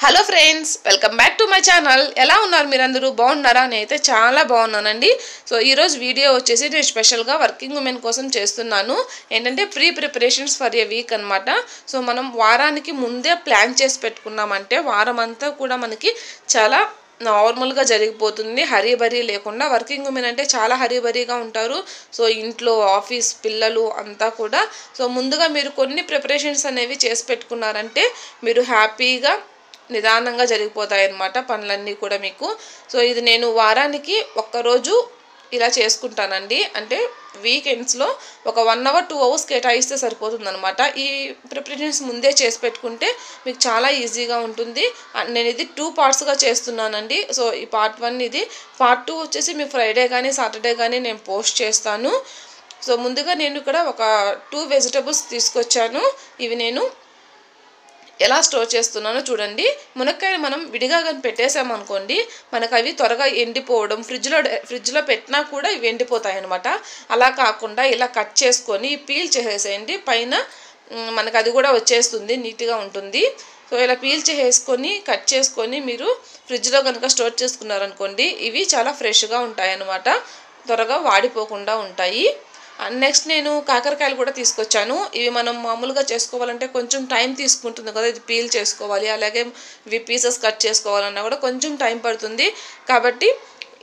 Hello friends, welcome back to my channel. ఎలా ఉన్నారు మీరందరూ? బాగున్నారా? నేనైతే చాలా బాగున్నానండి. సో ఈరోజు వీడియో వచ్చేసి నేను స్పెషల్గా వర్కింగ్ ఉమెన్ కోసం చేస్తున్నాను. ఏంటంటే ప్రిపరేషన్స్ ఫర్ ఏ వీక్ అనమాట. సో మనం వారానికి ముందే ప్లాన్ చేసి పెట్టుకున్నామంటే వారం అంతా కూడా మనకి చాలా నార్మల్గా జరిగిపోతుంది. హరీబరీ లేకుండా. వర్కింగ్ ఉమెన్ అంటే చాలా హరీబరీగా ఉంటారు. సో ఇంట్లో ఆఫీస్ పిల్లలు అంతా కూడా. సో ముందుగా మీరు కొన్ని ప్రిపరేషన్స్ అనేవి చేసి పెట్టుకున్నారంటే మీరు హ్యాపీగా నిదానంగా జరిగిపోతాయి అన్నమాట పనులన్నీ కూడా మీకు. సో ఇది నేను వారానికి ఒక్కరోజు ఇలా చేసుకుంటానండి. అంటే వీకెండ్స్లో ఒక 1 అవర్ 2 అవర్స్ కేటాయిస్తే సరిపోతుంది అనమాట. ఈ ప్రిపరేషన్స్ ముందే చేసి పెట్టుకుంటే మీకు చాలా ఈజీగా ఉంటుంది. నేను ఇది 2 పార్ట్స్గా చేస్తున్నానండి. సో ఈ పార్ట్ 1 ఇది. పార్ట్ 2 వచ్చేసి మీకు ఫ్రైడే కానీ సాటర్డే కానీ నేను పోస్ట్ చేస్తాను. సో ముందుగా నేను ఇక్కడ ఒక 2 వెజిటబుల్స్ తీసుకొచ్చాను. ఇవి నేను ఎలా స్టోర్ చేస్తున్నానో చూడండి. మునక్కాయలు మనం విడిగా కానీ పెట్టేసామనుకోండి మనకు అవి త్వరగా ఎండిపోవడం, ఫ్రిడ్జ్లో పెట్టినా కూడా ఇవి ఎండిపోతాయి అనమాట. అలా కాకుండా ఇలా కట్ చేసుకొని పీల్ చేసేసేయండి. పైన మనకు అది కూడా వచ్చేస్తుంది, నీట్గా ఉంటుంది. సో ఇలా పీల్ చేసేసుకొని కట్ చేసుకొని మీరు ఫ్రిడ్జ్లో కనుక స్టోర్ చేసుకున్నారనుకోండి ఇవి చాలా ఫ్రెష్గా ఉంటాయి అన్నమాట. త్వరగా వాడిపోకుండా ఉంటాయి. నెక్స్ట్ నేను కాకరకాయలు కూడా తీసుకొచ్చాను. ఇవి మనం మామూలుగా చేసుకోవాలంటే కొంచెం టైం తీసుకుంటుంది కదా. ఇది పీల్ చేసుకోవాలి, అలాగే ఇవి పీసెస్ కట్ చేసుకోవాలన్నా కూడా కొంచెం టైం పడుతుంది. కాబట్టి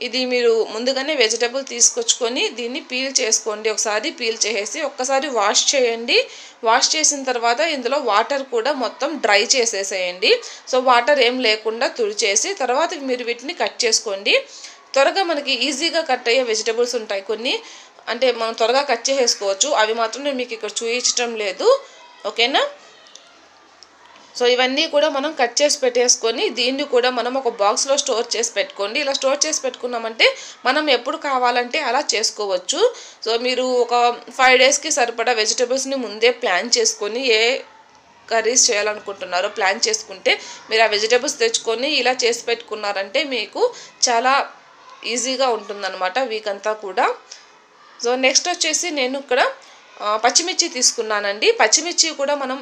ఇది మీరు ముందుగానే వెజిటబుల్ తీసుకొచ్చుకొని దీన్ని పీల్ చేసుకోండి. ఒకసారి పీల్ చేసేసి ఒక్కసారి వాష్ చేయండి. వాష్ చేసిన తర్వాత ఇందులో వాటర్ కూడా మొత్తం డ్రై చేసేసేయండి. సో వాటర్ ఏం లేకుండా తుడిచేసి తర్వాత మీరు వీటిని కట్ చేసుకోండి. త్వరగా మనకి ఈజీగా కట్ అయ్యే వెజిటబుల్స్ ఉంటాయి కొన్ని, అంటే మనం త్వరగా కట్ చేసుకోవచ్చు. అవి మాత్రం నేను మీకు ఇక్కడ చూపించడం లేదు, ఓకేనా. సో ఇవన్నీ కూడా మనం కట్ చేసి పెట్టేసుకొని దీన్ని కూడా మనం ఒక బాక్స్లో స్టోర్ చేసి పెట్టుకోండి. ఇలా స్టోర్ చేసి పెట్టుకున్నామంటే మనం ఎప్పుడు కావాలంటే అలా చేసుకోవచ్చు. సో మీరు ఒక 5 డేస్కి సరిపడా వెజిటబుల్స్ని ముందే ప్లాన్ చేసుకొని ఏ కర్రీస్ చేయాలనుకుంటున్నారో ప్లాన్ చేసుకుంటే మీరు ఆ వెజిటబుల్స్ తెచ్చుకొని ఇలా చేసి పెట్టుకున్నారంటే మీకు చాలా ఈజీగా ఉంటుందన్నమాట వీక్ అంతా కూడా. సో నెక్స్ట్ వచ్చేసి నేను ఇక్కడ పచ్చిమిర్చి తీసుకున్నానండి. పచ్చిమిర్చి కూడా మనం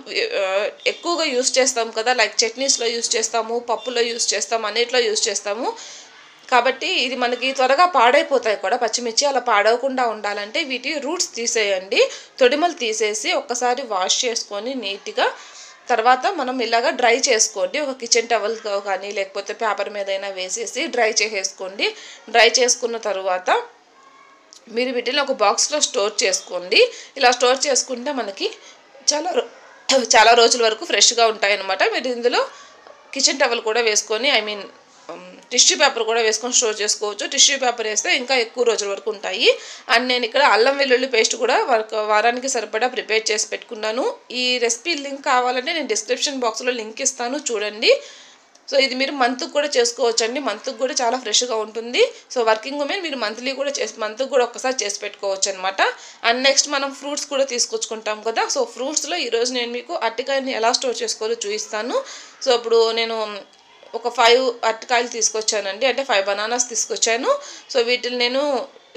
ఎక్కువగా యూస్ చేస్తాం కదా, లైక్ చట్నీస్లో యూస్ చేస్తాము, పప్పులో యూస్ చేస్తాము, అన్నిట్లో యూస్ చేస్తాము. కాబట్టి ఇది మనకి త్వరగా పాడైపోతాయి కూడా పచ్చిమిర్చి. అలా పాడవకుండా ఉండాలంటే వీటి రూట్స్ తీసేయండి. తొడిమలు తీసేసి ఒక్కసారి వాష్ చేసుకొని నీట్గా తర్వాత మనం ఇలాగా డ్రై చేసుకోండి. ఒక కిచెన్ టవల్తో కానీ లేకపోతే పేపర్ మీద అయినా వేసేసి డ్రై చేసేసుకోండి. డ్రై చేసుకున్న తర్వాత మీరు వీటిని ఒక బాక్స్లో స్టోర్ చేసుకోండి. ఇలా స్టోర్ చేసుకుంటే మనకి చాలా రోజుల వరకు ఫ్రెష్గా ఉంటాయి అన్నమాట. మీరు ఇందులో కిచెన్ టవల్ కూడా వేసుకొని టిష్యూ పేపర్ కూడా వేసుకొని స్టోర్ చేసుకోవచ్చు. టిష్యూ పేపర్ వేస్తే ఇంకా ఎక్కువ రోజుల వరకు ఉంటాయి. అండ్ నేను ఇక్కడ అల్లం వెల్లుల్లి పేస్ట్ కూడా వారానికి సరిపడా ప్రిపేర్ చేసి పెట్టుకున్నాను. ఈ రెసిపీ లింక్ కావాలంటే నేను డిస్క్రిప్షన్ బాక్స్లో లింక్ ఇస్తాను, చూడండి. సో ఇది మీరు మంత్కి కూడా చేసుకోవచ్చు అండి. మంత్కి కూడా చాలా ఫ్రెష్గా ఉంటుంది. సో వర్కింగ్ ఉమెన్ మీరు మంత్కి కూడా ఒక్కసారి చేసి పెట్టుకోవచ్చు అనమాట. అండ్ నెక్స్ట్ మనం ఫ్రూట్స్ కూడా తీసుకొచ్చుకుంటాం కదా. సో ఫ్రూట్స్లో ఈరోజు నేను మీకు అరటికాయని ఎలా స్టోర్ చేసుకోవాలో చూపిస్తాను. సో ఇప్పుడు నేను ఒక 5 అరటికాయలు తీసుకొచ్చానండి, అంటే 5 బనానాస్ తీసుకొచ్చాను. సో వీటిని నేను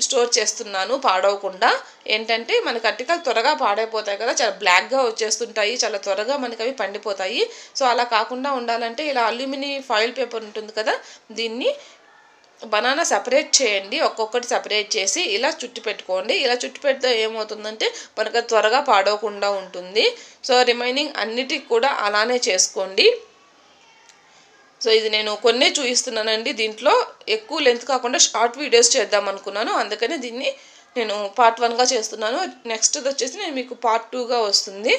స్టోర్ చేస్తున్నాను పాడవకుండా. ఏంటంటే మనకి అరటికాయలు త్వరగా పాడైపోతాయి కదా, చాలా బ్లాక్గా వచ్చేస్తుంటాయి, చాలా త్వరగా మనకి అవి పండిపోతాయి. సో అలా కాకుండా ఉండాలంటే ఇలా అల్యూమినియం ఫాయిల్ పేపర్ ఉంటుంది కదా, దీన్ని బనానా సపరేట్ చేయండి. ఒక్కొక్కటి సపరేట్ చేసి ఇలా చుట్టి పెట్టుకోండి. ఇలా చుట్టి పెడితే ఏమవుతుందంటే మనకు త్వరగా పాడవకుండా ఉంటుంది. సో రిమైనింగ్ అన్నిటికి కూడా అలానే చేసుకోండి. సో ఇది నేను కొన్నే చూపిస్తున్నానండి. దీంట్లో ఎక్కువ లెంత్ కాకుండా షార్ట్ వీడియోస్ చేద్దాం అనుకున్నాను, అందుకని దీన్ని నేను పార్ట్ 1గా చేస్తున్నాను. నెక్స్ట్ వచ్చేసి నేను మీకు పార్ట్ 2గా వస్తుంది.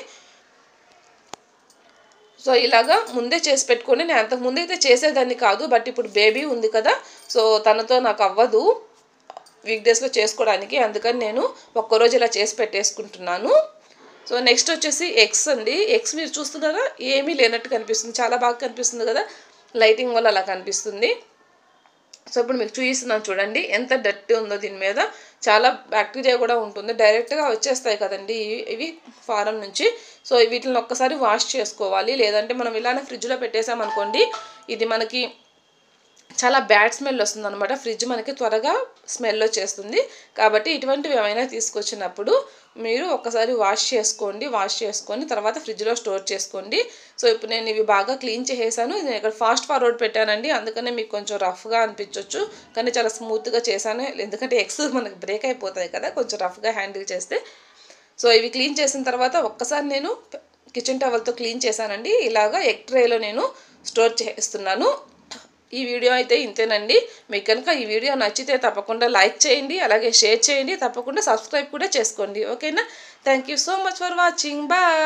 సో ఇలాగా ముందే చేసి పెట్టుకొని, నేను అంతకుముందు అయితే చేసేదాన్ని కాదు, బట్ ఇప్పుడు బేబీ ఉంది కదా, సో తనతో నాకు అవ్వదు వీక్ డేస్లో చేసుకోవడానికి, అందుకని నేను ఒక్కరోజు ఇలా చేసి పెట్టేసుకుంటున్నాను. సో నెక్స్ట్ వచ్చేసి ఎగ్స్ అండి. ఎగ్స్ మీరు చూస్తున్నారా, ఏమీ లేనట్టు కనిపిస్తుంది, చాలా బాగా కనిపిస్తుంది కదా, లైటింగ్ వల్ల అలా కనిపిస్తుంది. సో ఇప్పుడు మీకు చూపిస్తున్నాను చూడండి ఎంత డర్టీ ఉందో. దీని మీద చాలా బ్యాక్టీరియా కూడా ఉంటుంది, డైరెక్ట్గా వచ్చేస్తాయి కదండి ఇవి ఫారం నుంచి. సో వీటిని ఒక్కసారి వాష్ చేసుకోవాలి, లేదంటే మనం ఇలానే ఫ్రిడ్జ్లో పెట్టేసామనుకోండి ఇది మనకి చాలా బ్యాడ్ స్మెల్ వస్తుంది అనమాట. ఫ్రిడ్జ్ మనకి త్వరగా స్మెల్ వచ్చేస్తుంది. కాబట్టి ఇటువంటివి ఏమైనా తీసుకొచ్చినప్పుడు మీరు ఒకసారి వాష్ చేసుకొని తర్వాత ఫ్రిడ్జ్లో స్టోర్ చేసుకోండి. సో ఇప్పుడు నేను ఇవి బాగా క్లీన్ చేసేసాను. నేను ఇక్కడ ఫాస్ట్ ఫార్వర్డ్ పెట్టానండి, అందుకనే మీకు కొంచెం రఫ్గా అనిపించవచ్చు, కానీ చాలా స్మూత్గా చేశాను. ఎందుకంటే ఎగ్స్ మనకి బ్రేక్ అయిపోతాయి కదా కొంచెం రఫ్గా హ్యాండిల్ చేస్తే. సో ఇవి క్లీన్ చేసిన తర్వాత ఒక్కసారి నేను కిచెన్ టవల్తో క్లీన్ చేశానండి. ఇలాగా ఎగ్ ట్రేలో నేను స్టోర్ చేస్తున్నాను. ఈ వీడియో అయితే ఇంతేనండి. మీకు కనుక ఈ వీడియో నచ్చితే తప్పకుండా లైక్ చేయండి, అలాగే షేర్ చేయండి, తప్పకుండా సబ్స్క్రైబ్ కూడా చేసుకోండి. ఓకేనా? Thank you so much for watching. Bye.